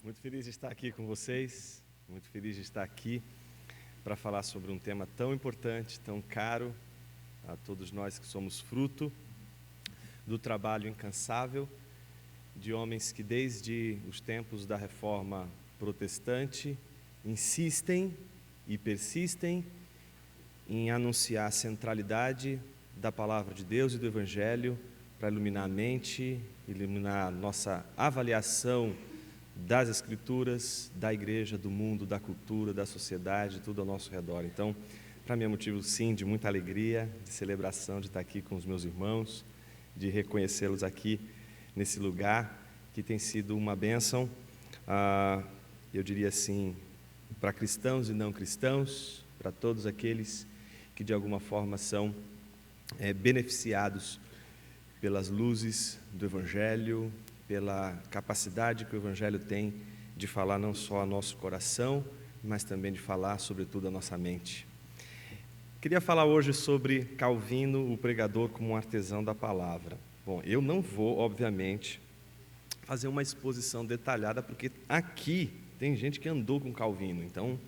Muito feliz de estar aqui com vocês, muito feliz de estar aqui para falar sobre um tema tão importante, tão caro a todos nós que somos fruto do trabalho incansável de homens que desde os tempos da Reforma Protestante insistem e persistem em anunciar a centralidade da Palavra de Deus e do Evangelho para iluminar a mente, iluminar a nossa avaliação das Escrituras, da igreja, do mundo, da cultura, da sociedade, tudo ao nosso redor. Então, para mim é motivo, sim, de muita alegria, de celebração, de estar aqui com os meus irmãos, de reconhecê-los aqui nesse lugar, que tem sido uma bênção, eu diria assim, para cristãos e não cristãos, para todos aqueles que de alguma forma são beneficiados pelas luzes do Evangelho, pela capacidade que o Evangelho tem de falar não só ao nosso coração, mas também de falar, sobretudo, à nossa mente. Queria falar hoje sobre Calvino, o pregador como um artesão da palavra. Bom, eu não vou, obviamente, fazer uma exposição detalhada, porque aqui tem gente que andou com Calvino, então,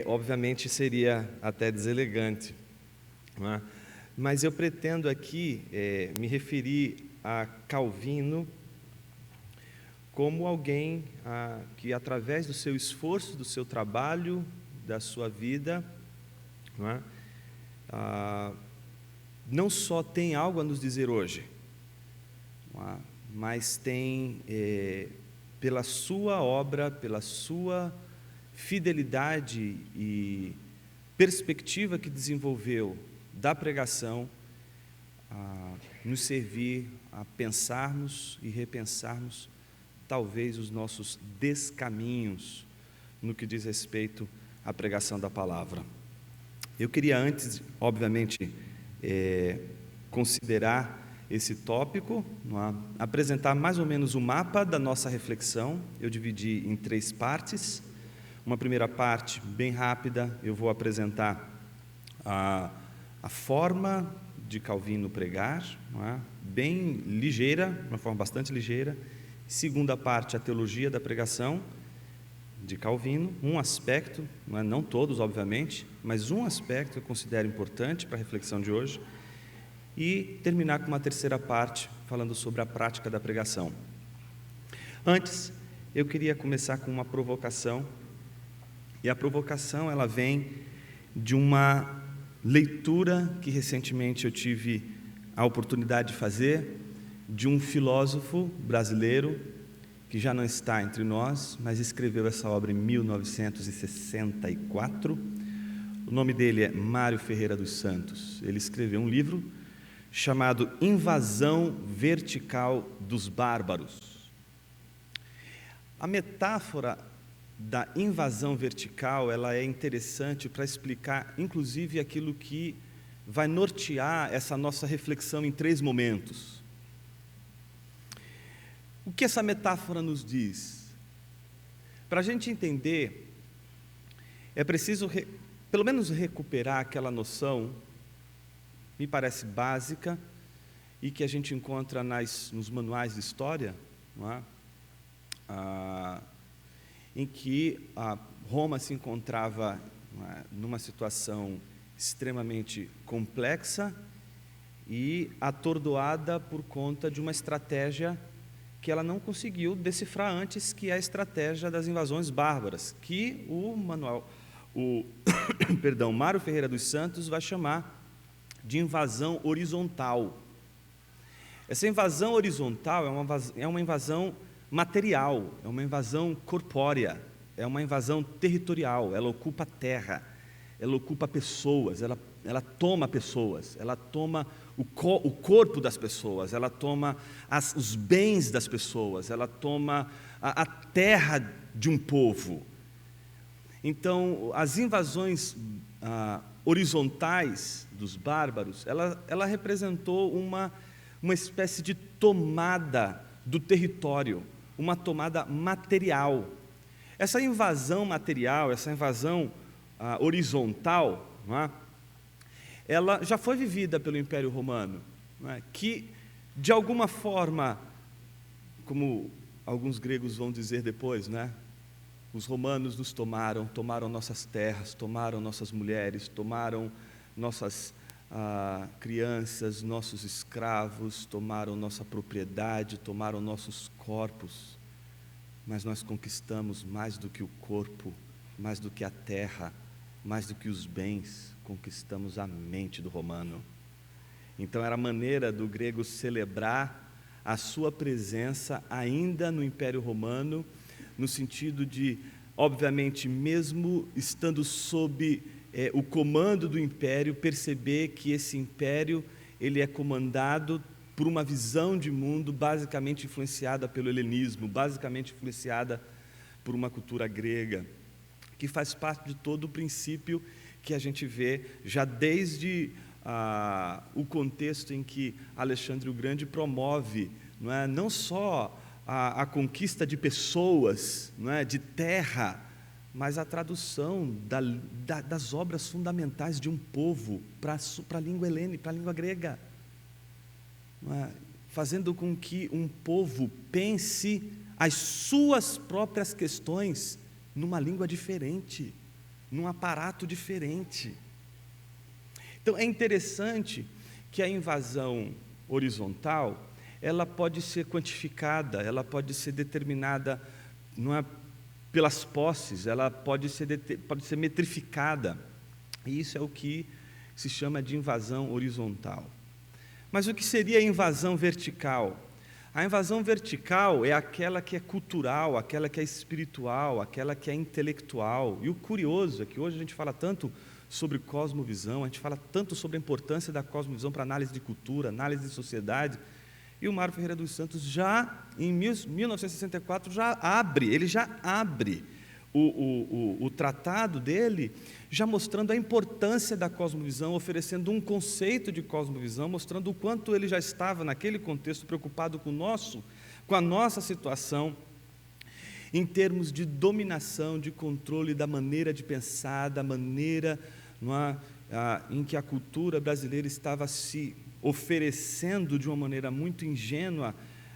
obviamente, seria até deselegante, não é? Mas eu pretendo aqui me referir a Calvino como alguém que, através do seu esforço, do seu trabalho, da sua vida, não é? Não só tem algo a nos dizer hoje, não é? Mas tem, pela sua obra, pela sua fidelidade e perspectiva que desenvolveu da pregação, nos servir a pensarmos e repensarmos talvez os nossos descaminhos no que diz respeito à pregação da palavra. Eu queria antes, obviamente, considerar esse tópico, apresentar mais ou menos o mapa da nossa reflexão. Eu dividi em 3 partes. Uma primeira parte, bem rápida, eu vou apresentar a forma de Calvino pregar, bem ligeira, de uma forma bastante ligeira. Segunda parte, a teologia da pregação de Calvino, um aspecto, não todos, obviamente, mas um aspecto que eu considero importante para a reflexão de hoje, e terminar com uma terceira parte, falando sobre a prática da pregação. Antes, eu queria começar com uma provocação, e a provocação ela vem de uma leitura que recentemente eu tive a oportunidade de fazer, de um filósofo brasileiro, que já não está entre nós, mas escreveu essa obra em 1964, o nome dele é Mário Ferreira dos Santos. Ele escreveu um livro chamado Invasão Vertical dos Bárbaros. A metáfora da invasão vertical, ela é interessante para explicar, inclusive, aquilo que vai nortear essa nossa reflexão em 3 momentos. O que essa metáfora nos diz? Para a gente entender, é preciso, pelo menos, recuperar aquela noção, me parece básica, e que a gente encontra nos manuais de história, não é? Em que Roma se encontrava numa situação extremamente complexa e atordoada por conta de uma estratégia que ela não conseguiu decifrar antes, que é a estratégia das invasões bárbaras, que Mário Ferreira dos Santos vai chamar de invasão horizontal. Essa invasão horizontal é uma invasão material, é uma invasão corpórea, é uma invasão territorial, ela ocupa a terra, ela ocupa pessoas, ela toma pessoas, ela toma o corpo das pessoas, ela toma os bens das pessoas, ela toma a terra de um povo. Então, as invasões horizontais dos bárbaros, ela representou uma espécie de tomada do território, uma tomada material. Essa invasão material, essa invasão horizontal, não é? Ela já foi vivida pelo Império Romano, não é? Que, de alguma forma, como alguns gregos vão dizer depois, né? Os romanos nos tomaram nossas terras, tomaram nossas mulheres, tomaram nossas crianças, nossos escravos, tomaram nossa propriedade, tomaram nossos corpos, mas nós conquistamos mais do que o corpo, mais do que a terra, mais do que os bens, conquistamos a mente do romano. Então era a maneira do grego celebrar a sua presença ainda no Império Romano, no sentido de, obviamente, mesmo estando sob o comando do império, perceber que esse império ele é comandado por uma visão de mundo basicamente influenciada pelo helenismo, basicamente influenciada por uma cultura grega, que faz parte de todo o princípio que a gente vê já desde o contexto em que Alexandre o Grande promove, não só a conquista de pessoas, de terra, mas a tradução das obras fundamentais de um povo para a língua helênica, para a língua grega, fazendo com que um povo pense as suas próprias questões numa língua diferente, num aparato diferente. Então é interessante que a invasão horizontal ela pode ser quantificada, ela pode ser determinada pelas posses, ela pode ser metrificada, e isso é o que se chama de invasão horizontal. Mas o que seria a invasão vertical? A invasão vertical é aquela que é cultural, aquela que é espiritual, aquela que é intelectual. E o curioso é que hoje a gente fala tanto sobre cosmovisão, a gente fala tanto sobre a importância da cosmovisão para análise de cultura, análise de sociedade, e o Mário Ferreira dos Santos já, em 1964, ele já abre o tratado dele, já mostrando a importância da cosmovisão, oferecendo um conceito de cosmovisão, mostrando o quanto ele já estava, naquele contexto, preocupado com a nossa situação, em termos de dominação, de controle da maneira de pensar, da maneira em que a cultura brasileira estava se oferecendo de uma maneira muito ingênua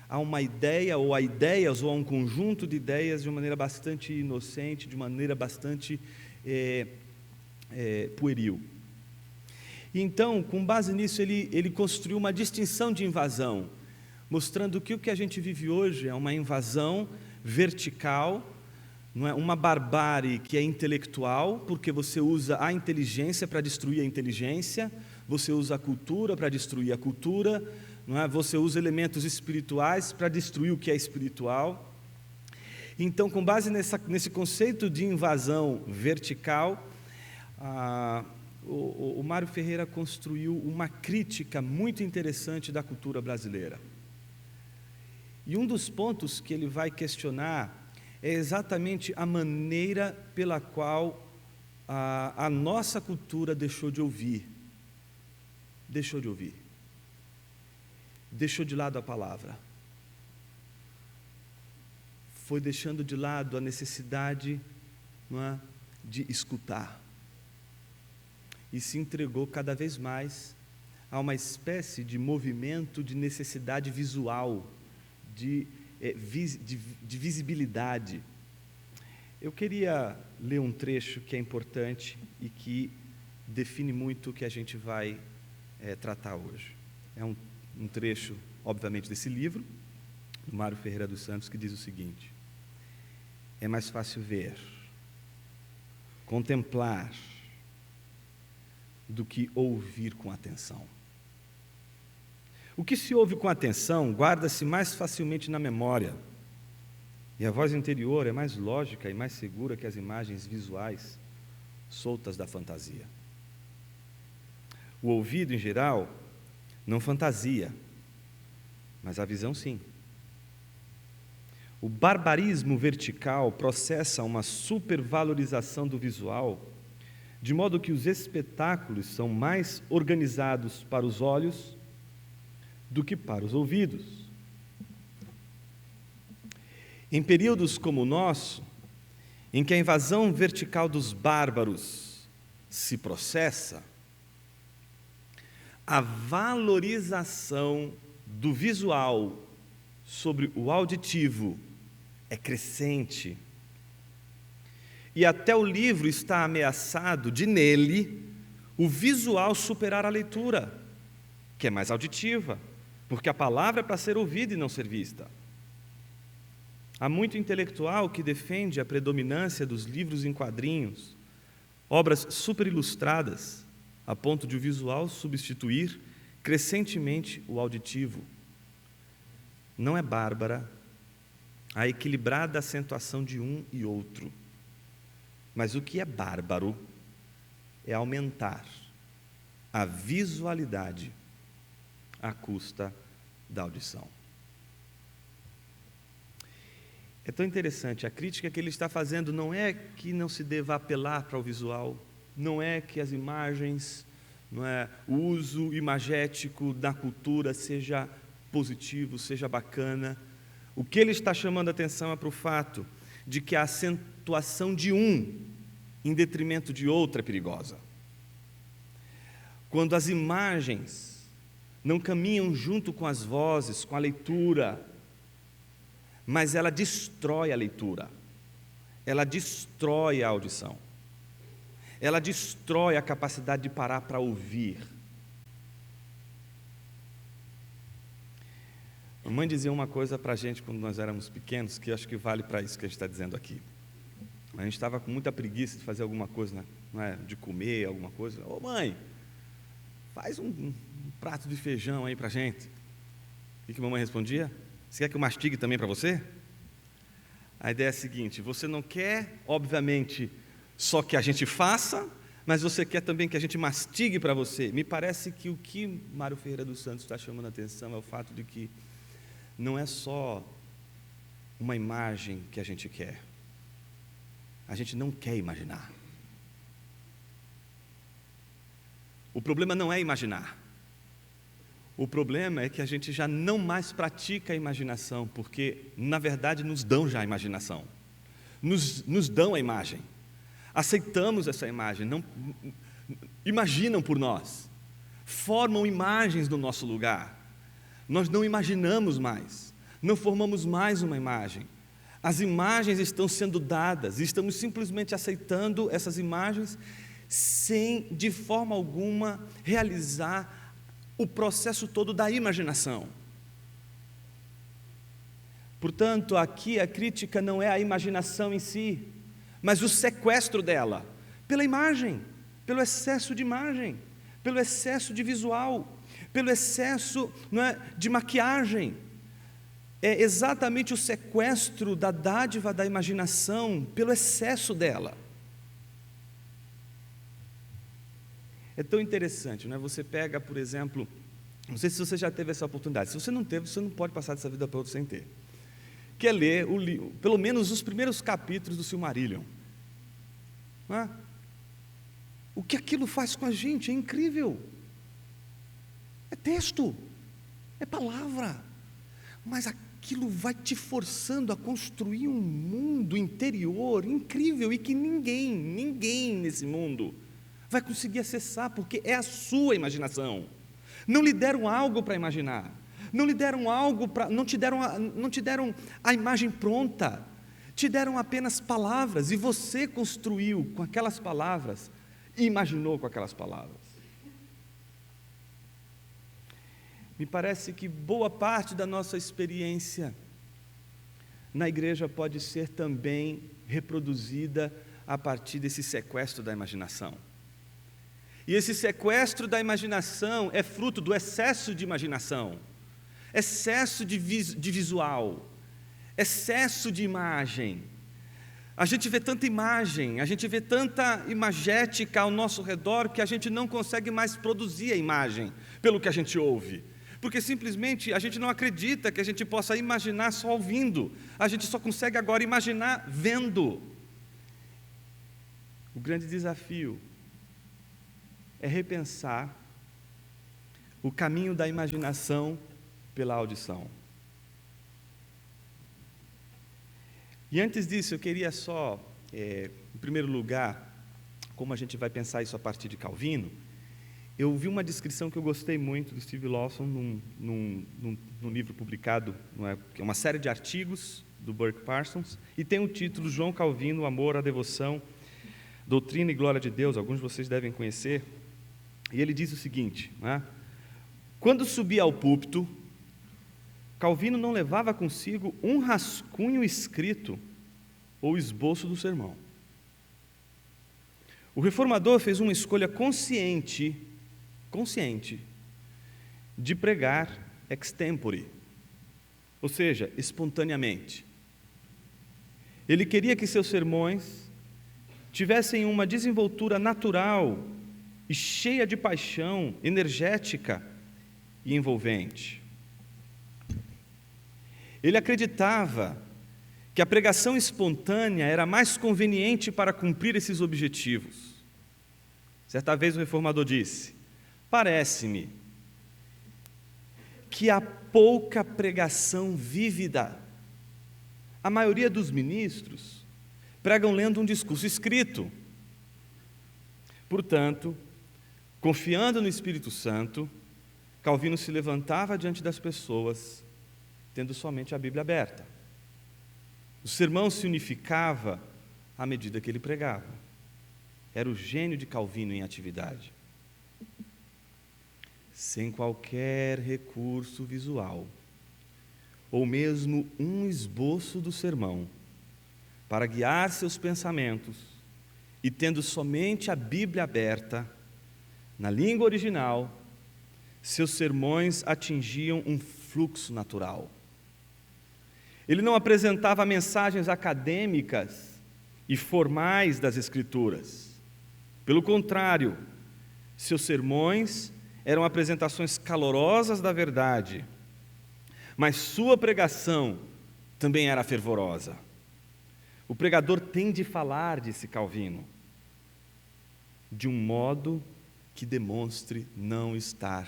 a uma ideia, ou a ideias, ou a um conjunto de ideias, de uma maneira bastante inocente, de maneira bastante pueril. E então, com base nisso, ele construiu uma distinção de invasão, mostrando que o que a gente vive hoje é uma invasão vertical, não é? Uma barbárie que é intelectual, porque você usa a inteligência para destruir a inteligência, você usa a cultura para destruir a cultura, não é? Você usa elementos espirituais para destruir o que é espiritual. Então, com base nesse conceito de invasão vertical, o Mário Ferreira construiu uma crítica muito interessante da cultura brasileira. E um dos pontos que ele vai questionar é exatamente a maneira pela qual a nossa cultura deixou de lado a palavra, foi deixando de lado a necessidade, não é, de escutar, e se entregou cada vez mais a uma espécie de movimento de necessidade visual, de visibilidade. Eu queria ler um trecho que é importante e que define muito o que a gente vai tratar hoje. É um trecho, obviamente, desse livro, do Mário Ferreira dos Santos, que diz o seguinte: é mais fácil ver, contemplar, do que ouvir com atenção. O que se ouve com atenção guarda-se mais facilmente na memória, e a voz interior é mais lógica e mais segura que as imagens visuais soltas da fantasia. O ouvido, em geral, não fantasia, mas a visão sim. O barbarismo vertical processa uma supervalorização do visual, de modo que os espetáculos são mais organizados para os olhos do que para os ouvidos. Em períodos como o nosso, em que a invasão vertical dos bárbaros se processa, a valorização do visual sobre o auditivo é crescente. E até o livro está ameaçado de, nele, o visual superar a leitura, que é mais auditiva, porque a palavra é para ser ouvida e não ser vista. Há muito intelectual que defende a predominância dos livros em quadrinhos, obras superilustradas, a ponto de o visual substituir crescentemente o auditivo. Não é bárbara a equilibrada acentuação de um e outro, mas o que é bárbaro é aumentar a visualidade à custa da audição. É tão interessante, a crítica que ele está fazendo não é que não se deva apelar para o visual, não é que as imagens, o uso imagético da cultura seja positivo, seja bacana. O que ele está chamando a atenção é para o fato de que a acentuação de um em detrimento de outra é perigosa. Quando as imagens não caminham junto com as vozes, com a leitura, mas ela destrói a leitura, ela destrói a audição, ela destrói a capacidade de parar para ouvir. A mãe dizia uma coisa para a gente quando nós éramos pequenos, que eu acho que vale para isso que a gente está dizendo aqui. A gente estava com muita preguiça de fazer alguma coisa, de comer alguma coisa. Ô mãe, faz um prato de feijão aí para a gente. O que a mamãe respondia? Você quer que eu mastigue também para você? A ideia é a seguinte: você não quer, obviamente, só que a gente faça, mas você quer também que a gente mastigue para você. Me parece que o que Mário Ferreira dos Santos está chamando a atenção é o fato de que não é só uma imagem que a gente quer. A gente não quer imaginar. O problema não é imaginar. O problema é que a gente já não mais pratica a imaginação, porque, na verdade, nos dão já a imaginação. Nos dão a imagem. Aceitamos essa imagem, não imaginam por nós. Formam imagens no nosso lugar. Nós não imaginamos mais, não formamos mais uma imagem. As imagens estão sendo dadas, e estamos simplesmente aceitando essas imagens sem, de forma alguma, realizar o processo todo da imaginação. Portanto, aqui a crítica não é a imaginação em si, mas o sequestro dela, pela imagem, pelo excesso de imagem, pelo excesso de visual, pelo excesso de maquiagem. É exatamente o sequestro da dádiva da imaginação, pelo excesso dela. É tão interessante, Você pega, por exemplo, não sei se você já teve essa oportunidade, se você não teve, você não pode passar dessa vida para outra sem ter, que é ler pelo menos os primeiros capítulos do Silmarillion. O que aquilo faz com a gente é incrível. É texto, é palavra, mas aquilo vai te forçando a construir um mundo interior incrível e que ninguém nesse mundo vai conseguir acessar, porque é a sua imaginação. Não lhe deram algo para imaginar, não lhe deram algo para, não te deram a imagem pronta, te deram apenas palavras, e você construiu com aquelas palavras e imaginou com aquelas palavras. Me parece que boa parte da nossa experiência na igreja pode ser também reproduzida a partir desse sequestro da imaginação. E esse sequestro da imaginação é fruto do excesso de imaginação, excesso de visual, excesso de imagem. A gente vê tanta imagem, a gente vê tanta imagética ao nosso redor que a gente não consegue mais produzir a imagem pelo que a gente ouve. Porque simplesmente a gente não acredita que a gente possa imaginar só ouvindo, a gente só consegue agora imaginar vendo. O grande desafio é repensar o caminho da imaginação pela audição. E antes disso, eu queria só, em primeiro lugar, como a gente vai pensar isso a partir de Calvino, eu vi uma descrição que eu gostei muito do Steve Lawson num livro publicado, que é uma série de artigos do Burke Parsons, e tem o título João Calvino, Amor à Devoção, Doutrina e Glória de Deus, alguns de vocês devem conhecer, e ele diz o seguinte, né? Quando subia ao púlpito, Calvino não levava consigo um rascunho escrito ou esboço do sermão. O reformador fez uma escolha consciente de pregar extempore, ou seja, espontaneamente. Ele queria que seus sermões tivessem uma desenvoltura natural e cheia de paixão, energética e envolvente. Ele acreditava que a pregação espontânea era mais conveniente para cumprir esses objetivos. Certa vez o reformador disse: parece-me que há pouca pregação vívida. A maioria dos ministros pregam lendo um discurso escrito. Portanto, confiando no Espírito Santo, Calvino se levantava diante das pessoas, tendo somente a Bíblia aberta. O sermão se unificava à medida que ele pregava. Era o gênio de Calvino em atividade. Sem qualquer recurso visual, ou mesmo um esboço do sermão, para guiar seus pensamentos, e tendo somente a Bíblia aberta, na língua original, seus sermões atingiam um fluxo natural. Ele não apresentava mensagens acadêmicas e formais das Escrituras. Pelo contrário, seus sermões eram apresentações calorosas da verdade, mas sua pregação também era fervorosa. O pregador tem de falar, disse Calvino, de um modo que demonstre não estar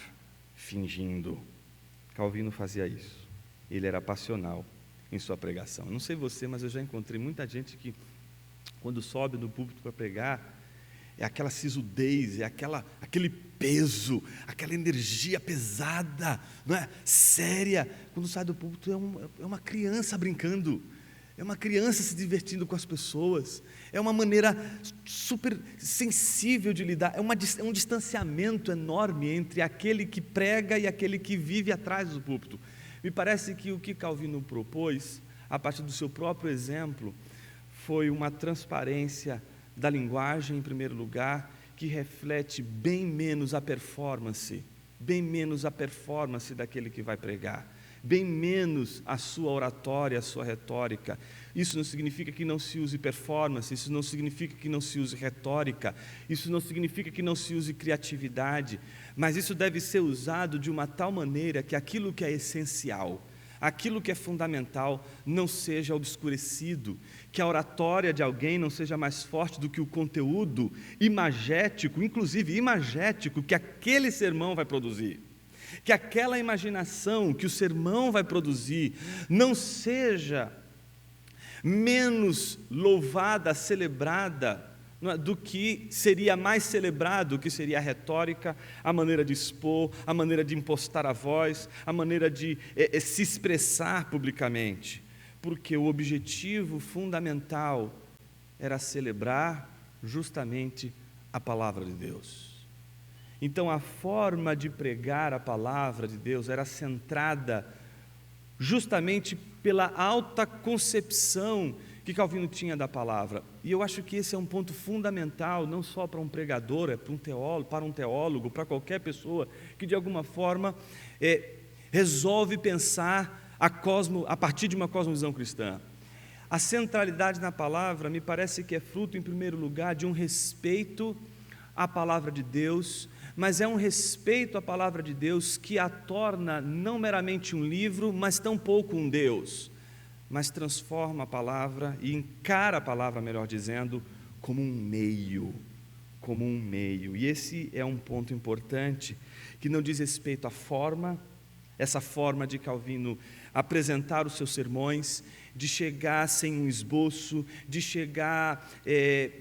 fingindo. Calvino fazia isso. Ele era passional em sua pregação. Não sei você, mas eu já encontrei muita gente que, quando sobe no púlpito para pregar, é aquela sisudez, é aquele peso, aquela energia pesada, não é? Séria. Quando sai do púlpito é uma criança brincando, é uma criança se divertindo com as pessoas, é uma maneira super sensível de lidar, é um distanciamento enorme entre aquele que prega e aquele que vive atrás do púlpito. Me parece que o que Calvino propôs, a partir do seu próprio exemplo, foi uma transparência da linguagem, em primeiro lugar, que reflete bem menos a performance daquele que vai pregar, bem menos a sua oratória, a sua retórica. Isso não significa que não se use performance, isso não significa que não se use retórica, isso não significa que não se use criatividade, mas isso deve ser usado de uma tal maneira que aquilo que é essencial, aquilo que é fundamental não seja obscurecido, que a oratória de alguém não seja mais forte do que o conteúdo imagético, inclusive imagético, que aquele sermão vai produzir. Que aquela imaginação que o sermão vai produzir não seja menos louvada, celebrada, do que seria mais celebrado, que seria a retórica, a maneira de expor, a maneira de impostar a voz, a maneira de se expressar publicamente, porque o objetivo fundamental era celebrar justamente a palavra de Deus. Então a forma de pregar a palavra de Deus era centrada justamente pela alta concepção que Calvino tinha da palavra. E eu acho que esse é um ponto fundamental, não só para um pregador, é para um teólogo, para qualquer pessoa que de alguma forma resolve pensar a partir de uma cosmovisão cristã. A centralidade na palavra me parece que é fruto, em primeiro lugar, de um respeito à palavra de Deus, mas é um respeito à palavra de Deus que a torna não meramente um livro, mas tampouco um Deus, mas transforma a palavra e encara a palavra, melhor dizendo, como um meio. E esse é um ponto importante, que não diz respeito à forma, essa forma de Calvino apresentar os seus sermões, de chegar sem um esboço, de chegar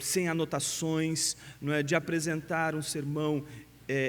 sem anotações, não é? De apresentar um sermão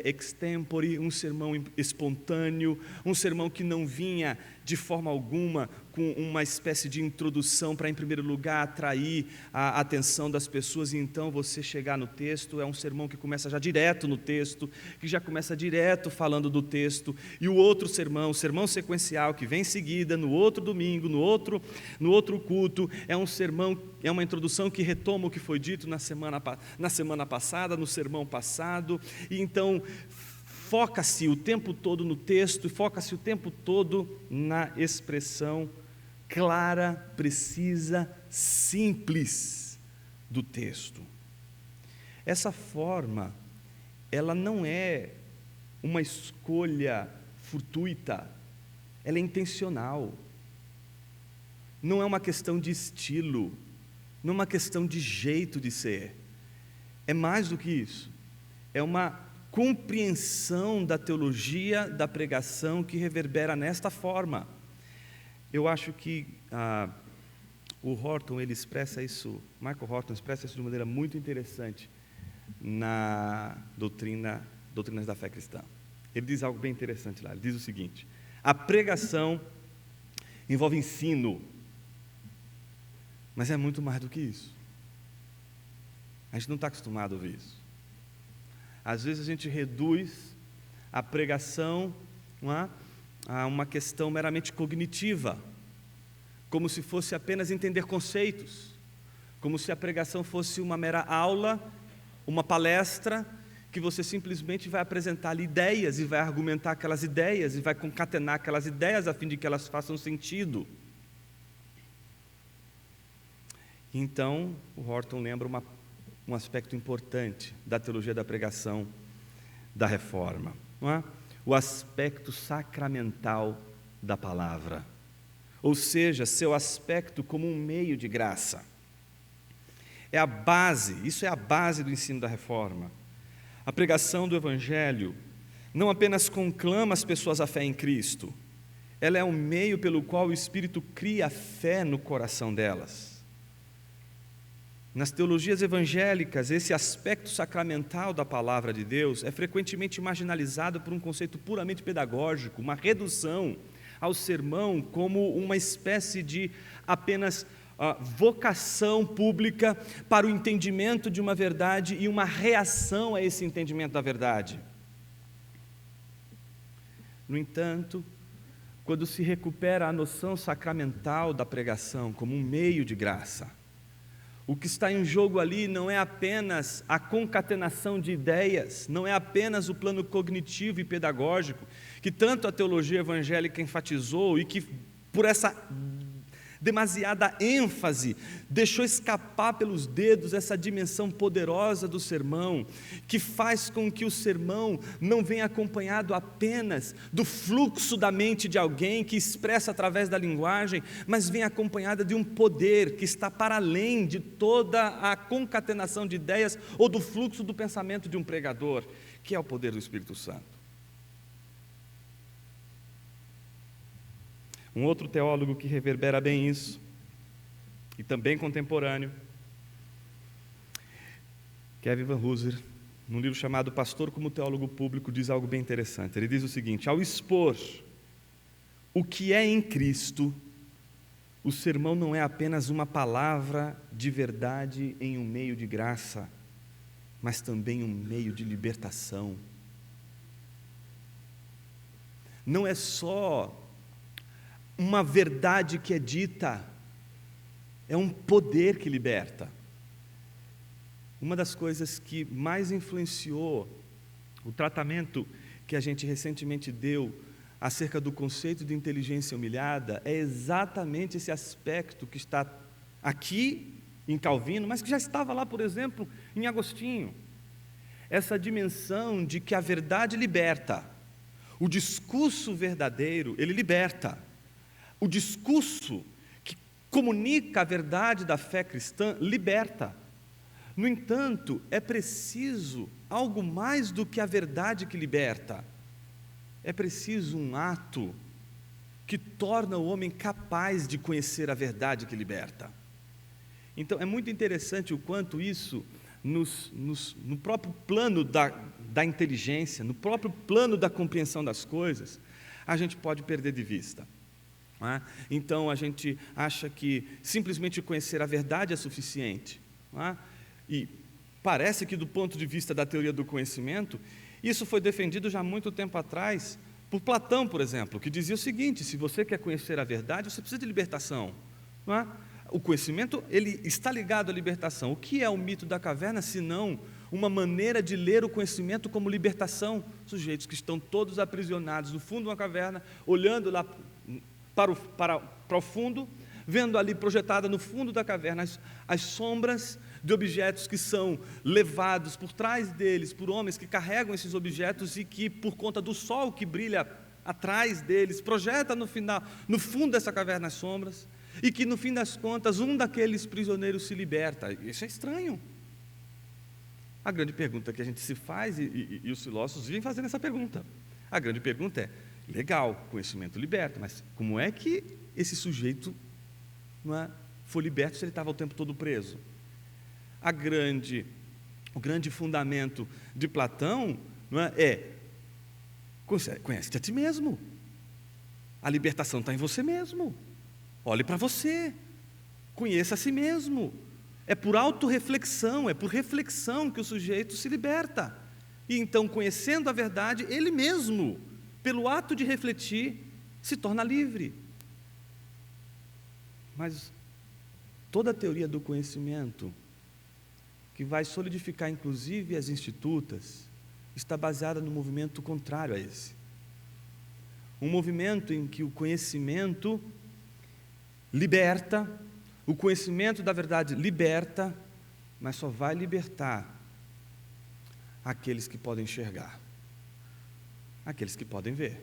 extempore, um sermão espontâneo, um sermão que não vinha de forma alguma com uma espécie de introdução para, em primeiro lugar, atrair a atenção das pessoas, e então você chegar no texto. É um sermão que começa já direto no texto, que já começa direto falando do texto, e o outro sermão, o sermão sequencial, que vem em seguida, no outro domingo, no outro culto, é um sermão, é uma introdução que retoma o que foi dito na semana passada, no sermão passado, e então foca-se o tempo todo no texto, e foca-se o tempo todo na expressão clara, precisa, simples do texto. Essa forma, ela não é uma escolha fortuita, ela é intencional. Não é uma questão de estilo, não é uma questão de jeito de ser. É mais do que isso. É uma compreensão da teologia da pregação que reverbera nesta forma. Eu acho que o Horton, ele expressa isso, Michael Horton expressa isso de uma maneira muito interessante na Doutrinas da Fé Cristã. Ele diz algo bem interessante lá, ele diz o seguinte: a pregação envolve ensino, mas é muito mais do que isso. A gente não está acostumado a ouvir isso. Às vezes a gente reduz a pregação a uma questão meramente cognitiva, como se fosse apenas entender conceitos, como se a pregação fosse uma mera aula, uma palestra, que você simplesmente vai apresentar ali ideias e vai argumentar aquelas ideias e vai concatenar aquelas ideias a fim de que elas façam sentido. Então, o Horton lembra um aspecto importante da teologia da pregação da Reforma, não é? O aspecto sacramental da palavra, ou seja, seu aspecto como um meio de graça. É a base, isso é a base do ensino da Reforma. A pregação do Evangelho não apenas conclama as pessoas à fé em Cristo, ela é um meio pelo qual o Espírito cria fé no coração delas. Nas teologias evangélicas, esse aspecto sacramental da palavra de Deus é frequentemente marginalizado por um conceito puramente pedagógico, uma redução ao sermão como uma espécie de apenas vocação pública para o entendimento de uma verdade e uma reação a esse entendimento da verdade. No entanto, quando se recupera a noção sacramental da pregação como um meio de graça, o que está em jogo ali não é apenas a concatenação de ideias, não é apenas o plano cognitivo e pedagógico, que tanto a teologia evangélica enfatizou e que, por essa demasiada ênfase, deixou escapar pelos dedos essa dimensão poderosa do sermão, que faz com que o sermão não venha acompanhado apenas do fluxo da mente de alguém que expressa através da linguagem, mas vem acompanhada de um poder que está para além de toda a concatenação de ideias ou do fluxo do pensamento de um pregador, que é o poder do Espírito Santo. Um outro teólogo que reverbera bem isso, e também contemporâneo, Kevin Van Hooser, num livro chamado Pastor como Teólogo Público, diz algo bem interessante. Ele diz o seguinte: ao expor o que é em Cristo, o sermão não é apenas uma palavra de verdade em um meio de graça, mas também um meio de libertação. Não é só uma verdade que é dita, é um poder que liberta. Uma das coisas que mais influenciou o tratamento que a gente recentemente deu acerca do conceito de inteligência humilhada é exatamente esse aspecto que está aqui em Calvino, mas que já estava lá, por exemplo, em Agostinho. Essa dimensão de que a verdade liberta, o discurso verdadeiro, ele liberta. O discurso que comunica a verdade da fé cristã liberta. No entanto, é preciso algo mais do que a verdade que liberta. É preciso um ato que torna o homem capaz de conhecer a verdade que liberta. Então, é muito interessante o quanto isso, no próprio plano da inteligência, no próprio plano da compreensão das coisas, a gente pode perder de vista. não é? Então a gente acha que simplesmente conhecer a verdade é suficiente, não é? E parece que, do ponto de vista da teoria do conhecimento, isso foi defendido já há muito tempo atrás por Platão, por exemplo, que dizia o seguinte: se você quer conhecer a verdade, você precisa de libertação, não é? O conhecimento, ele está ligado à libertação. O que é o mito da caverna, senão uma maneira de ler o conhecimento como libertação? Sujeitos que estão todos aprisionados no fundo de uma caverna, olhando lá para o fundo, vendo ali projetada no fundo da caverna as sombras de objetos que são levados por trás deles, por homens que carregam esses objetos e que, por conta do sol que brilha atrás deles, projeta no fundo dessa caverna as sombras, e que, no fim das contas, um daqueles prisioneiros se liberta. Isso é estranho. A grande pergunta que a gente se faz, e os filósofos vivem fazendo essa pergunta, a grande pergunta é: legal, conhecimento liberta, mas como é que esse sujeito, não é, foi liberto se ele estava o tempo todo preso? O grande fundamento de Platão, não é conhece-te a ti mesmo. A libertação está em você mesmo. Olhe para você, conheça a si mesmo. É por autorreflexão, é por reflexão que o sujeito se liberta. E então, conhecendo a verdade, ele mesmo, pelo ato de refletir, se torna livre. Mas toda a teoria do conhecimento, que vai solidificar inclusive as institutas, está baseada no movimento contrário a esse. Um movimento em que o conhecimento liberta, o conhecimento da verdade liberta, mas só vai libertar aqueles que podem enxergar, aqueles que podem ver.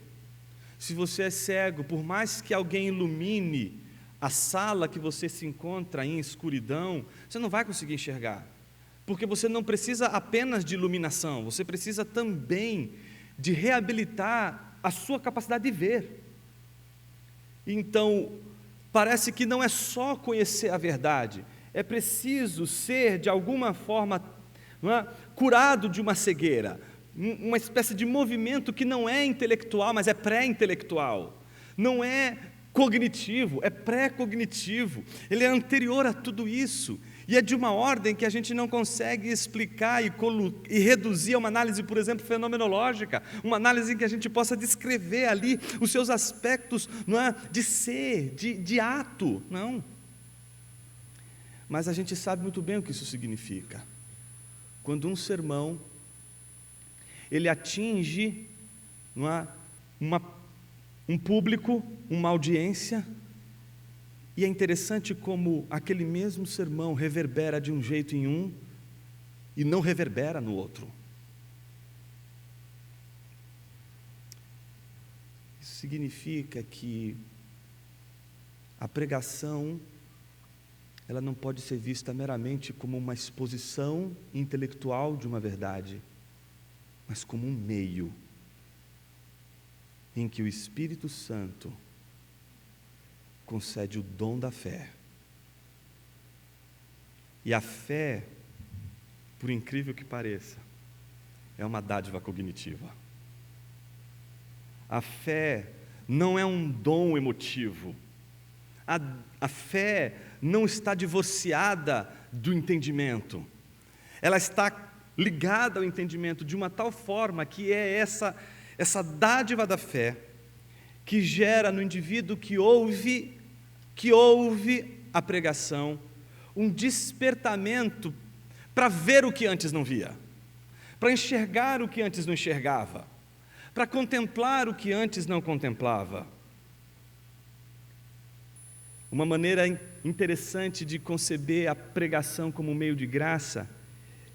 Se você é cego, por mais que alguém ilumine a sala que você se encontra em escuridão, você não vai conseguir enxergar, porque você não precisa apenas de iluminação, você precisa também de reabilitar a sua capacidade de ver. Então, parece que não é só conhecer a verdade, é preciso ser, de alguma forma, não é, curado de uma cegueira, uma espécie de movimento que não é intelectual, mas é pré-intelectual, não é cognitivo, é pré-cognitivo, ele é anterior a tudo isso, e é de uma ordem que a gente não consegue explicar e reduzir a uma análise, por exemplo, fenomenológica, uma análise em que a gente possa descrever ali os seus aspectos, não é, de ser, de ato, não. Mas a gente sabe muito bem o que isso significa. Quando um sermão, ele atinge, não é, um público, uma audiência, e é interessante como aquele mesmo sermão reverbera de um jeito em um e não reverbera no outro. Isso significa que a pregação, ela não pode ser vista meramente como uma exposição intelectual de uma verdade, mas como um meio em que o Espírito Santo concede o dom da fé. E a fé, por incrível que pareça, é uma dádiva cognitiva. A fé não é um dom emotivo. A fé não está divorciada do entendimento. Ela está ligada ao entendimento de uma tal forma que é essa dádiva da fé que gera no indivíduo que ouve a pregação, um despertamento para ver o que antes não via, para enxergar o que antes não enxergava, para contemplar o que antes não contemplava. Uma maneira interessante de conceber a pregação como um meio de graça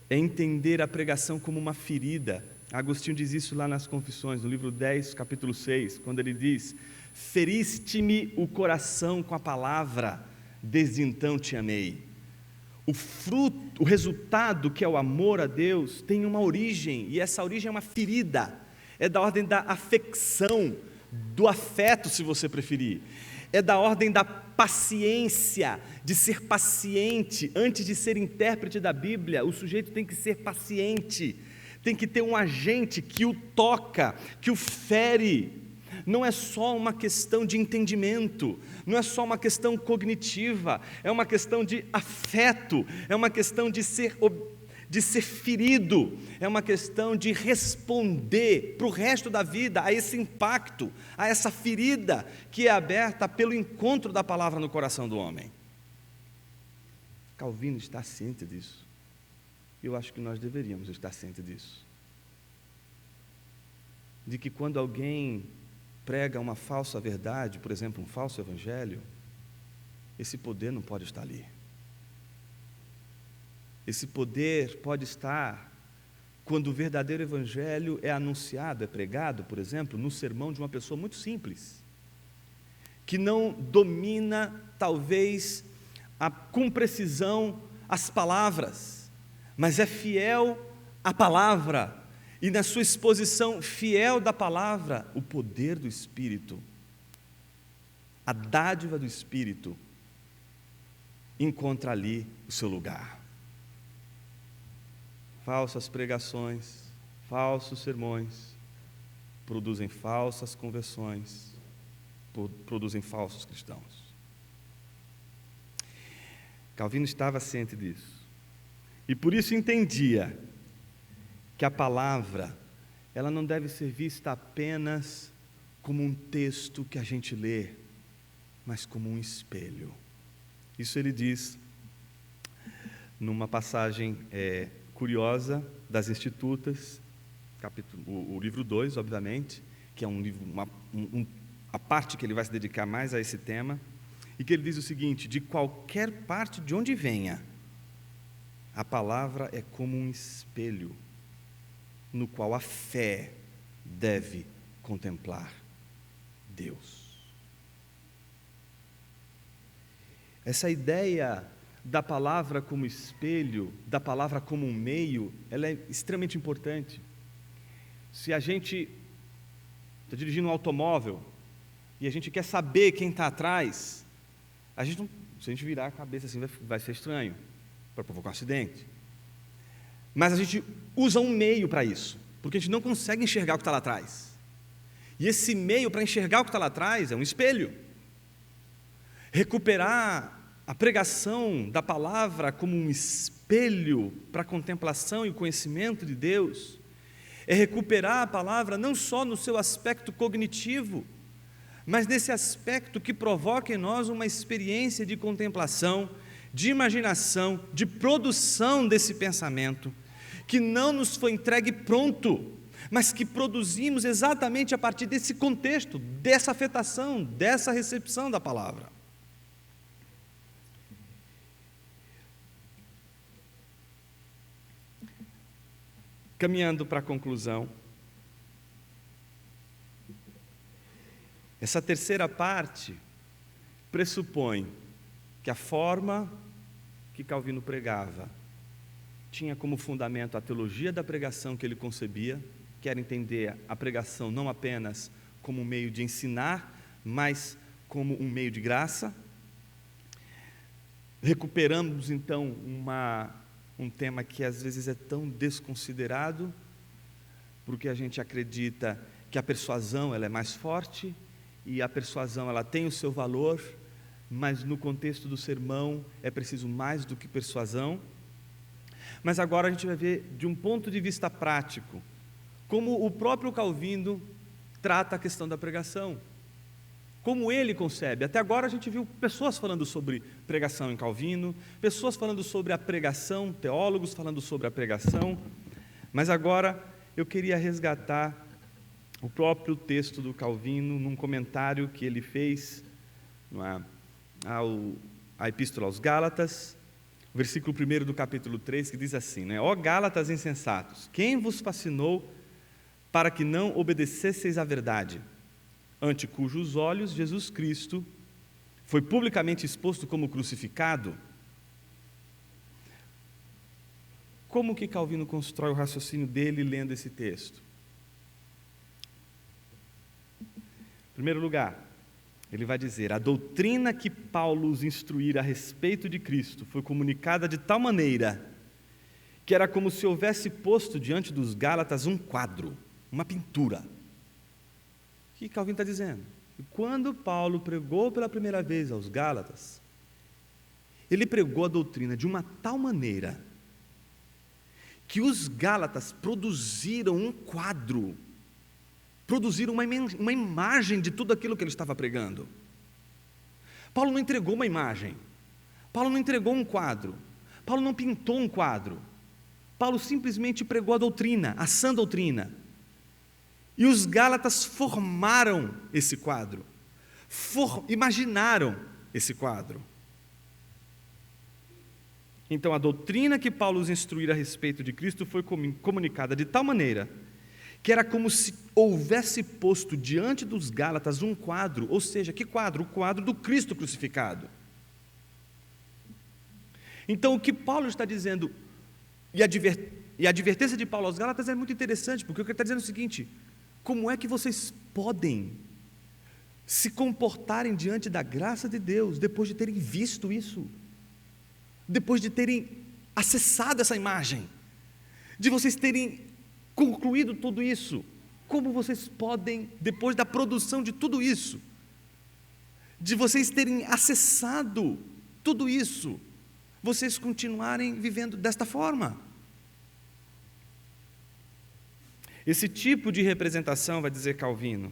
é entender a pregação como uma ferida. Agostinho diz isso lá nas Confissões, no livro 10, capítulo 6, quando ele diz: feriste-me o coração com a palavra, desde então te amei. O fruto, o resultado, que é o amor a Deus, tem uma origem, e essa origem é uma ferida, é da ordem da afecção, do afeto, se você preferir, é da ordem da paciência, de ser paciente. Antes de ser intérprete da Bíblia, o sujeito tem que ser paciente, tem que ter um agente que o toca, que o fere, não é só uma questão de entendimento, não é só uma questão cognitiva, é uma questão de afeto, é uma questão de ser ferido, é uma questão de responder para o resto da vida a esse impacto, a essa ferida que é aberta pelo encontro da palavra no coração do homem. Calvino está ciente disso. Eu acho que nós deveríamos estar cientes disso. De que quando alguém prega uma falsa verdade, por exemplo, um falso evangelho, esse poder não pode estar ali. Esse poder pode estar quando o verdadeiro evangelho é anunciado, é pregado, por exemplo, no sermão de uma pessoa muito simples, que não domina, talvez, com precisão as palavras, mas é fiel à palavra, e na sua exposição fiel da palavra, o poder do Espírito, a dádiva do Espírito, encontra ali o seu lugar. Falsas pregações, falsos sermões, produzem falsas conversões, produzem falsos cristãos. Calvino estava ciente disso, e por isso entendia que a palavra, ela não deve ser vista apenas como um texto que a gente lê, mas como um espelho. Isso ele diz numa passagem curiosa das Institutas, o livro 2, obviamente, que é um livro, a parte que ele vai se dedicar mais a esse tema, e que ele diz o seguinte: de qualquer parte de onde venha, a palavra é como um espelho, no qual a fé deve contemplar Deus. Essa ideia da palavra como espelho, da palavra como um meio, ela é extremamente importante. Se a gente está dirigindo um automóvel e a gente quer saber quem está atrás, se a gente virar a cabeça assim, vai ser estranho, para provocar um acidente. Mas a gente usa um meio para isso, porque a gente não consegue enxergar o que está lá atrás. E esse meio para enxergar o que está lá atrás é um espelho. Recuperar a pregação da palavra como um espelho para a contemplação e o conhecimento de Deus é recuperar a palavra não só no seu aspecto cognitivo, mas nesse aspecto que provoca em nós uma experiência de contemplação, de imaginação, de produção desse pensamento, que não nos foi entregue pronto, mas que produzimos exatamente a partir desse contexto, dessa afetação, dessa recepção da palavra. Caminhando para a conclusão, essa terceira parte pressupõe que a forma que Calvino pregava tinha como fundamento a teologia da pregação que ele concebia, que era entender a pregação não apenas como um meio de ensinar, mas como um meio de graça. Recuperamos então um tema que às vezes é tão desconsiderado, porque a gente acredita que a persuasão ela é mais forte, e a persuasão ela tem o seu valor, mas no contexto do sermão é preciso mais do que persuasão. Mas agora a gente vai ver de um ponto de vista prático, como o próprio Calvino trata a questão da pregação, como ele concebe. Até agora a gente viu pessoas falando sobre pregação em Calvino, pessoas falando sobre a pregação, teólogos falando sobre a pregação, mas agora eu queria resgatar o próprio texto do Calvino num comentário que ele fez à Epístola aos Gálatas, o versículo 1 do capítulo 3, que diz assim, ó Gálatas insensatos, quem vos fascinou para que não obedecesseis à verdade, ante cujos olhos Jesus Cristo foi publicamente exposto como crucificado? Como que Calvino constrói o raciocínio dele lendo esse texto? Em primeiro lugar, ele vai dizer: a doutrina que Paulo os instruíra a respeito de Cristo foi comunicada de tal maneira que era como se houvesse posto diante dos Gálatas um quadro, uma pintura. O que Calvino está dizendo? Quando Paulo pregou pela primeira vez aos Gálatas, ele pregou a doutrina de uma tal maneira que os Gálatas produziram um quadro, produziram uma imagem de tudo aquilo que ele estava pregando. Paulo não entregou uma imagem, Paulo não entregou um quadro, Paulo não pintou um quadro, Paulo simplesmente pregou a doutrina, a sã doutrina. E os Gálatas formaram esse quadro, imaginaram esse quadro. Então, a doutrina que Paulo os instruíra a respeito de Cristo foi comunicada de tal maneira que era como se houvesse posto diante dos Gálatas um quadro, ou seja, que quadro? O quadro do Cristo crucificado. Então, o que Paulo está dizendo, e a advertência de Paulo aos Gálatas é muito interessante, porque o que ele está dizendo é o seguinte: como é que vocês podem se comportarem diante da graça de Deus depois de terem visto isso? Depois de terem acessado essa imagem, de vocês terem concluído tudo isso, como vocês podem, depois da produção de tudo isso, de vocês terem acessado tudo isso, vocês continuarem vivendo desta forma? Esse tipo de representação, vai dizer Calvino,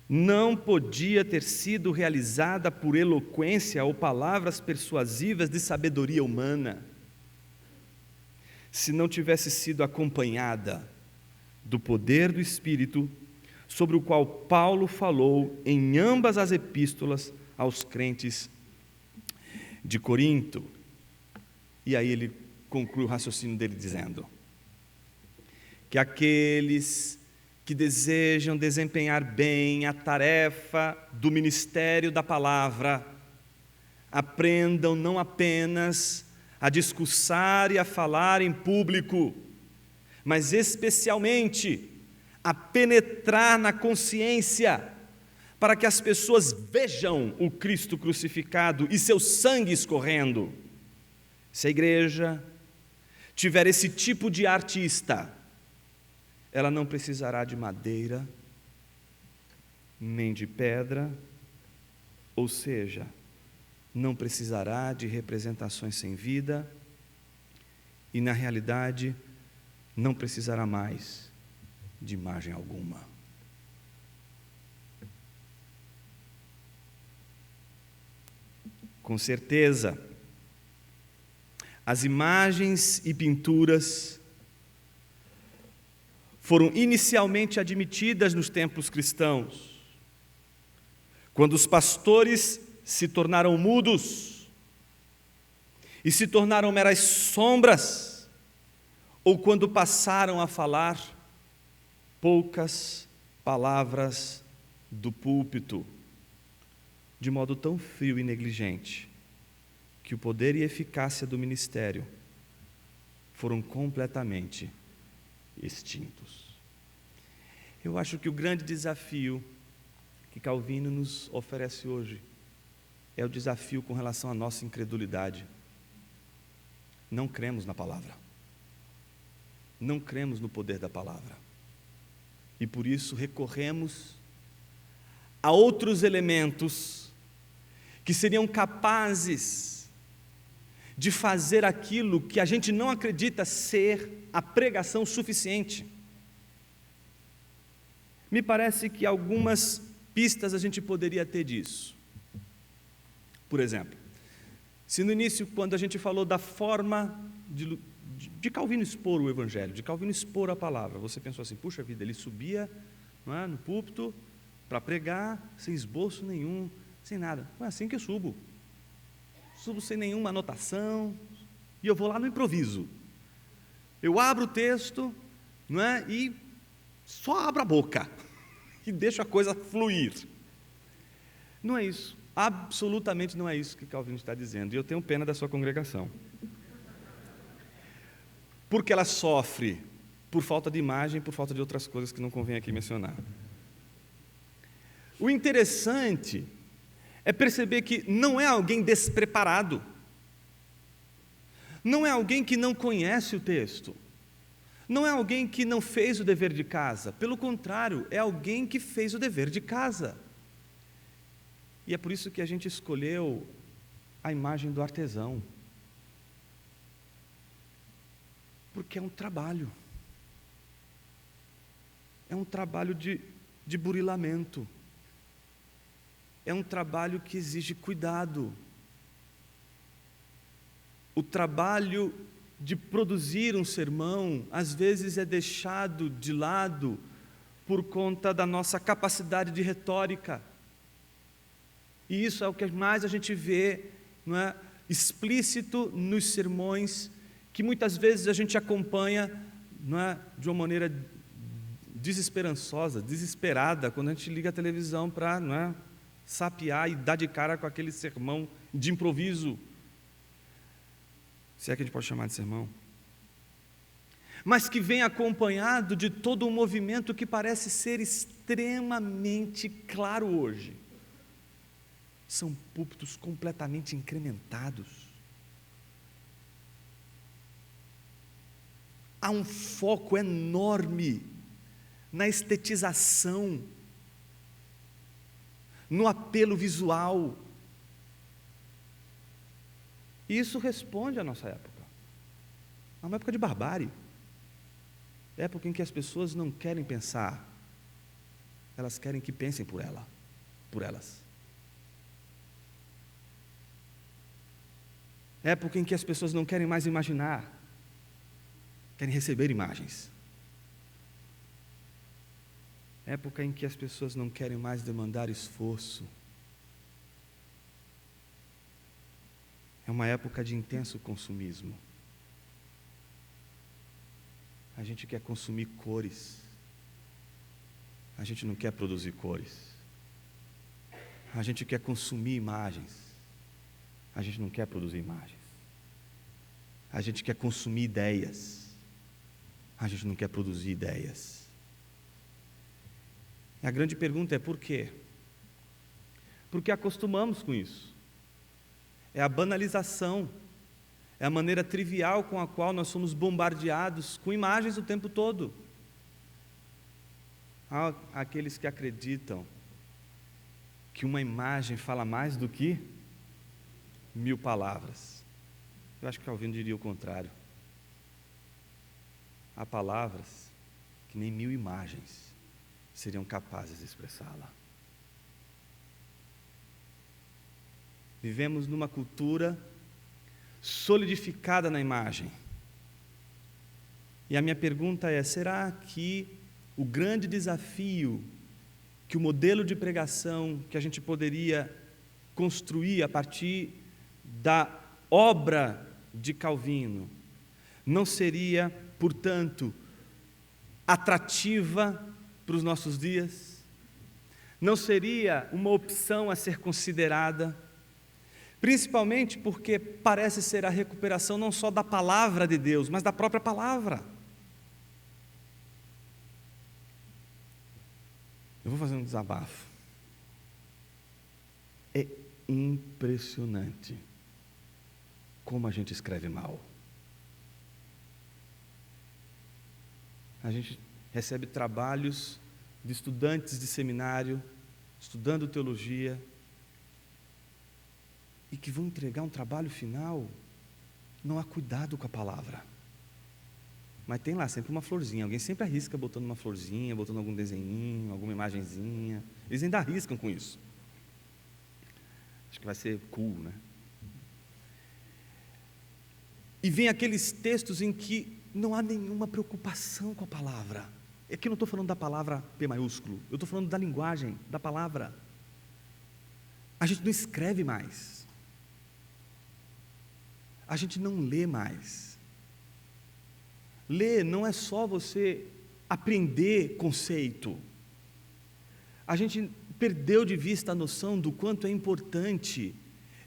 não podia ter sido realizada por eloquência ou palavras persuasivas de sabedoria humana, se não tivesse sido acompanhada do poder do Espírito, sobre o qual Paulo falou em ambas as epístolas aos crentes de Corinto. E aí ele conclui o raciocínio dele dizendo que aqueles que desejam desempenhar bem a tarefa do ministério da palavra, aprendam não apenas a discursar e a falar em público, mas especialmente a penetrar na consciência, para que as pessoas vejam o Cristo crucificado e seu sangue escorrendo. Se a igreja tiver esse tipo de artista, ela não precisará de madeira, nem de pedra, ou seja, não precisará de representações sem vida, e na realidade, não precisará mais de imagem alguma. Com certeza, as imagens e pinturas foram inicialmente admitidas nos templos cristãos, quando os pastores se tornaram mudos e se tornaram meras sombras, ou quando passaram a falar poucas palavras do púlpito, de modo tão frio e negligente, que o poder e eficácia do ministério foram completamente extintos. Eu acho que o grande desafio que Calvino nos oferece hoje é o desafio com relação à nossa incredulidade. Não cremos na palavra, não cremos no poder da palavra, e por isso recorremos a outros elementos que seriam capazes de fazer aquilo que a gente não acredita ser a pregação suficiente. Me parece que algumas pistas a gente poderia ter disso. Por exemplo, se no início, quando a gente falou da forma de Calvino expor o Evangelho, de Calvino expor a palavra, você pensou assim: puxa vida, ele subia, não é, no púlpito para pregar, sem esboço nenhum, sem nada. Não é assim que eu subo sem nenhuma anotação, e eu vou lá no improviso. Eu abro o texto, não é, e só abro a boca e deixo a coisa fluir. Não é isso, absolutamente não é isso que Calvino está dizendo, e eu tenho pena da sua congregação, porque ela sofre por falta de imagem, por falta de outras coisas que não convém aqui mencionar. O interessante é perceber que não é alguém despreparado, não é alguém que não conhece o texto, Não é alguém que não fez o dever de casa, pelo contrário, é alguém que fez o dever de casa. E é por isso que a gente escolheu a imagem do artesão. Porque é um trabalho. É um trabalho de burilamento. É um trabalho que exige cuidado. O trabalho de produzir um sermão, às vezes é deixado de lado por conta da nossa capacidade de retórica. E isso é o que mais a gente vê, não é, explícito nos sermões, que muitas vezes a gente acompanha, não é, de uma maneira desesperançosa, desesperada, quando a gente liga a televisão para, não é, sapear e dar de cara com aquele sermão de improviso, se é que a gente pode chamar de sermão, mas que vem acompanhado de todo um movimento que parece ser extremamente claro hoje. São púlpitos completamente incrementados. Há um foco enorme na estetização, no apelo visual. E isso responde à nossa época. É uma época de barbárie. Época em que as pessoas não querem pensar, elas querem que pensem por elas. Época em que as pessoas não querem mais imaginar, querem receber imagens. Época em que as pessoas não querem mais demandar esforço. É uma época de intenso consumismo. A gente quer consumir cores. A gente não quer produzir cores. A gente quer consumir imagens. A gente não quer produzir imagens. A gente quer consumir ideias. A gente não quer produzir ideias. E a grande pergunta é por quê? Porque acostumamos com isso. É a banalização, é a maneira trivial com a qual nós somos bombardeados com imagens o tempo todo. Há aqueles que acreditam que uma imagem fala mais do que 1000 palavras. Eu acho que Calvino diria o contrário. Há palavras que nem 1000 imagens seriam capazes de expressá-la. Vivemos numa cultura solidificada na imagem. E a minha pergunta é: será que o grande desafio, que o modelo de pregação que a gente poderia construir a partir da obra de Calvino, não seria, portanto, atrativa para os nossos dias? Não seria uma opção a ser considerada? Principalmente porque parece ser a recuperação não só da palavra de Deus, mas da própria palavra. Eu vou fazer um desabafo. É impressionante como a gente escreve mal. A gente recebe trabalhos de estudantes de seminário, estudando teologia, e que vão entregar um trabalho final, não há cuidado com a palavra. Mas tem lá sempre uma florzinha, alguém sempre arrisca botando uma florzinha, botando algum desenhinho, alguma imagenzinha. Eles ainda arriscam com isso. Acho que vai ser cool, né? E vem aqueles textos em que não há nenhuma preocupação com a palavra. Aqui eu não estou falando da palavra P maiúsculo, eu estou falando da linguagem, da palavra. A gente não escreve mais. A gente não lê mais. Ler não é só você aprender conceito. A gente perdeu de vista a noção do quanto é importante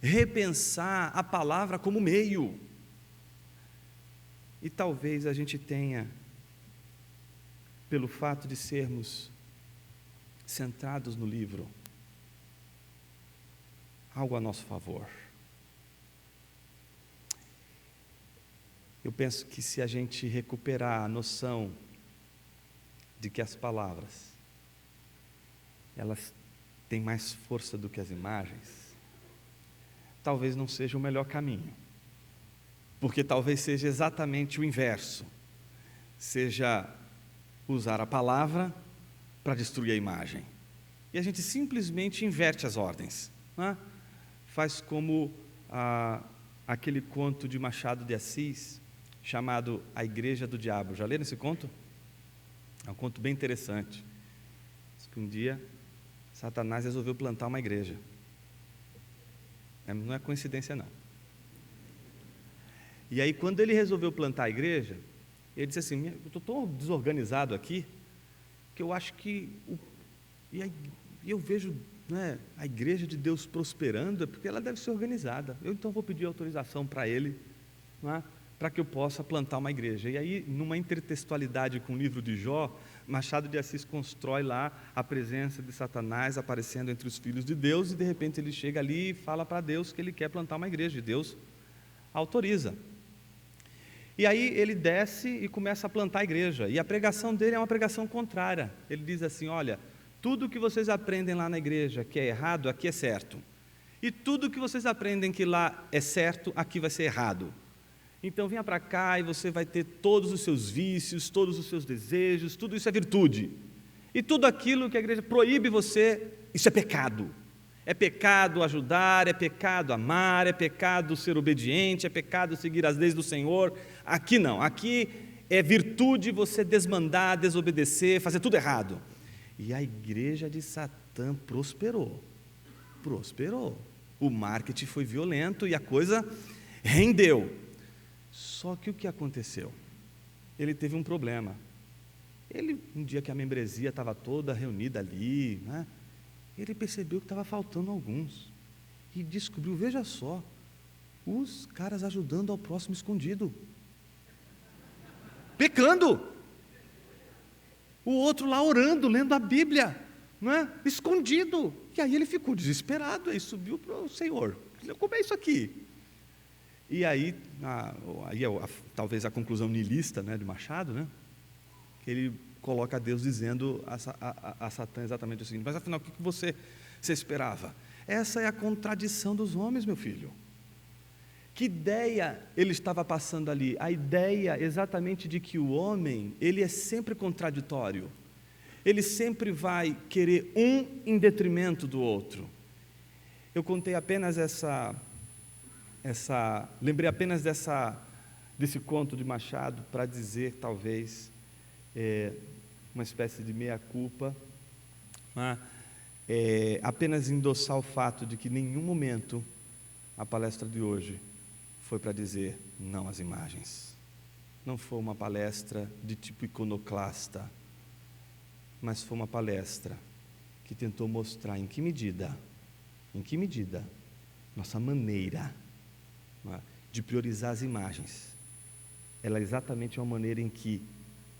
repensar a palavra como meio. E talvez a gente tenha, pelo fato de sermos centrados no livro, algo a nosso favor. Eu penso que se a gente recuperar a noção de que as palavras, elas têm mais força do que as imagens, talvez não seja o melhor caminho, porque talvez seja exatamente o inverso, seja usar a palavra para destruir a imagem, e a gente simplesmente inverte as ordens, não é? Faz como aquele conto de Machado de Assis, chamado A Igreja do Diabo. Já leram esse conto? É um conto bem interessante. Diz que um dia Satanás resolveu plantar uma igreja. Não é coincidência, não. E aí, quando ele resolveu plantar a igreja, ele disse assim: eu estou tão desorganizado aqui, que eu acho que e eu vejo, né, a igreja de Deus prosperando, é porque ela deve ser organizada. Eu então vou pedir autorização para ele, não é, para que eu possa plantar uma igreja. E aí, numa intertextualidade com o livro de Jó, Machado de Assis constrói lá a presença de Satanás aparecendo entre os filhos de Deus, e de repente ele chega ali e fala para Deus que ele quer plantar uma igreja, e Deus autoriza. E aí ele desce e começa a plantar a igreja, e a pregação dele é uma pregação contrária. Ele diz assim: olha, tudo que vocês aprendem lá na igreja que é errado, aqui é certo, e tudo que vocês aprendem que lá é certo, aqui vai ser errado. Então venha para cá e você vai ter todos os seus vícios, todos os seus desejos, tudo isso é virtude. E tudo aquilo que a igreja proíbe você, isso é pecado. É pecado ajudar, é pecado amar, é pecado ser obediente, é pecado seguir as leis do Senhor. Aqui não, aqui é virtude você desmandar, desobedecer, fazer tudo errado. E a igreja de Satã prosperou. O marketing foi violento e a coisa rendeu. Só que o que aconteceu? Ele teve um problema. Um dia que a membresia estava toda reunida ali, né, ele percebeu que estava faltando alguns. E descobriu, veja só, os caras ajudando ao próximo escondido. Pecando. O outro lá orando, lendo a Bíblia, não é? Escondido. E aí ele ficou desesperado e subiu para o Senhor. Como é isso aqui? E aí, talvez a conclusão niilista, né, de Machado, né, que ele coloca a Deus dizendo a Satã exatamente o seguinte: mas afinal, o que você esperava? Essa é a contradição dos homens, meu filho. Que ideia ele estava passando ali? A ideia exatamente de que o homem, ele é sempre contraditório. Ele sempre vai querer um em detrimento do outro. Eu contei apenas lembrei apenas desse conto de Machado para dizer, talvez, uma espécie de meia-culpa, apenas endossar o fato de que em nenhum momento a palestra de hoje foi para dizer não às imagens. Não foi uma palestra de tipo iconoclasta, mas foi uma palestra que tentou mostrar em que medida nossa maneira de priorizar as imagens, ela é exatamente uma maneira em que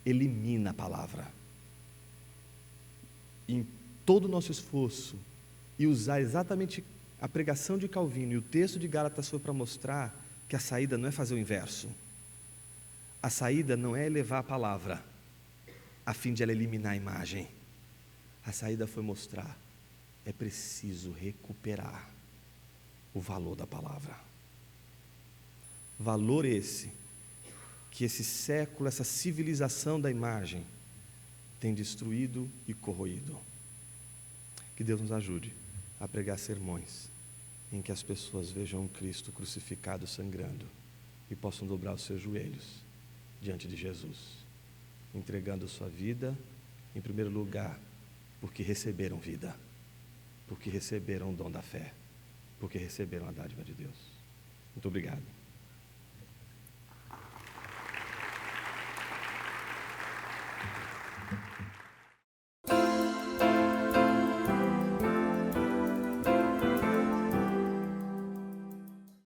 elimina a palavra. Em todo o nosso esforço, e usar exatamente a pregação de Calvino e o texto de Gálatas foi para mostrar que a saída não é fazer o inverso. A saída não é elevar a palavra a fim de ela eliminar a imagem. A saída foi mostrar: é preciso recuperar o valor da palavra. Valor esse que esse século, essa civilização da imagem tem destruído e corroído. Que Deus nos ajude a pregar sermões em que as pessoas vejam um Cristo crucificado, sangrando, e possam dobrar os seus joelhos diante de Jesus, entregando sua vida, em primeiro lugar, porque receberam vida, porque receberam o dom da fé, porque receberam a dádiva de Deus. Muito obrigado.